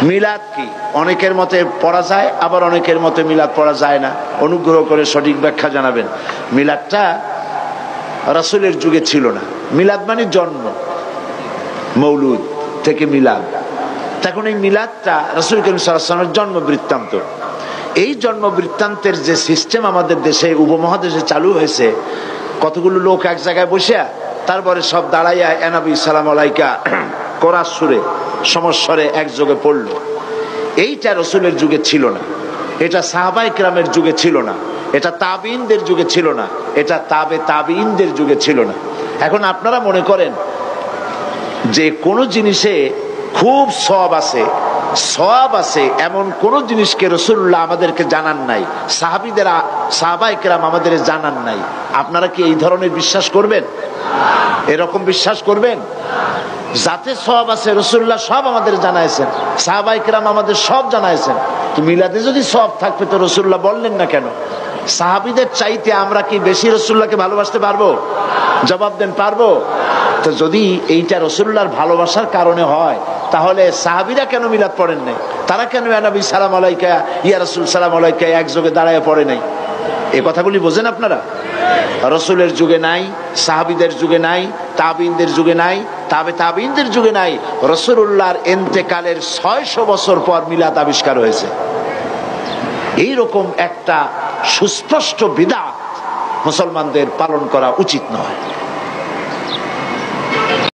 মিলাদ কি? অনেকের মতে পড়া যায়, আবার অনেকের মতে মিলাদ পড়া যায় না। অনুগ্রহ করে সঠিক ব্যাখ্যা জানাবেন। মিলাদটা রাসূলের যুগে ছিল না। মিলাদ মানে জন্ম, মৌলুদ থেকে মিলাদ। তখন এই মিলাদটা রাসূল করিম সাল্লাল্লাহু আলাইহি ওয়াসাল্লামের জন্ম বৃত্তান্ত। এই জন্ম বৃত্তান্তের যে সিস্টেম আমাদের দেশে, উপমহাদেশে চালু হয়েছে, কতগুলো লোক এক জায়গায় বসে তারপরে সব দাঁড়াইয়া নবী সালাম আলাইকা কোরআন সুরে সমস্বরে একযোগে পড়ল। এইটা রাসূলের যুগে ছিল না, এটা সাহাবায়ে কেরামের যুগে ছিল না, এটা তাবিঈনদের যুগে ছিল না, এটা তাবিঈনদের যুগে ছিল না। এখন আপনারা মনে করেন যে কোন জিনিসে খুব সওয়াব আছে এমন কোন জিনিসকে রাসূলুল্লাহ আমাদেরকে জানান নাই, সাহাবায়ে কেরাম আমাদের জানান নাই। আপনারা কি এই ধরনের বিশ্বাস করবেন? এরকম বিশ্বাস করবেন? যাতে সওয়াব আছে রাসূলুল্লাহ সব আমাদের জানাইছেন, সাহাবায়ে কেরাম আমাদের সব জানাইছেন। তো মিলাদে যদি সওয়াব থাকবে তো রাসূলুল্লাহ বললেন না কেন? সাহাবীদের চাইতে আমরা কি বেশি রাসূলুল্লাহকে ভালোবাসতে পারবো? জবাব দেন, পারবো? তো যদি এইটা রাসূলুল্লাহর ভালোবাসার কারণে হয়, তাহলে সাহাবীরা কেন মিলাদ পড়েন নাই? তারা কেন ইয়া নবী সালাম আলাইকা, ইয়া রাসূল সালাম আলাইকা একযোগে দাঁড়ায় পড়ে নাই? এই কথাগুলি বোঝেন আপনারা? রাসূলের যুগে নাই, সাহাবীদের যুগে নাই, তাবিঈনদের যুগে নাই, তাবিঈনদের যুগে নাই। রাসূলুল্লাহর ইন্তেকালের 600 বছর পর মিলাদ আবিষ্কার হয়েছে। এইরকম একটা সুস্পষ্ট বিদআত মুসলমানদের পালন করা উচিত নয়।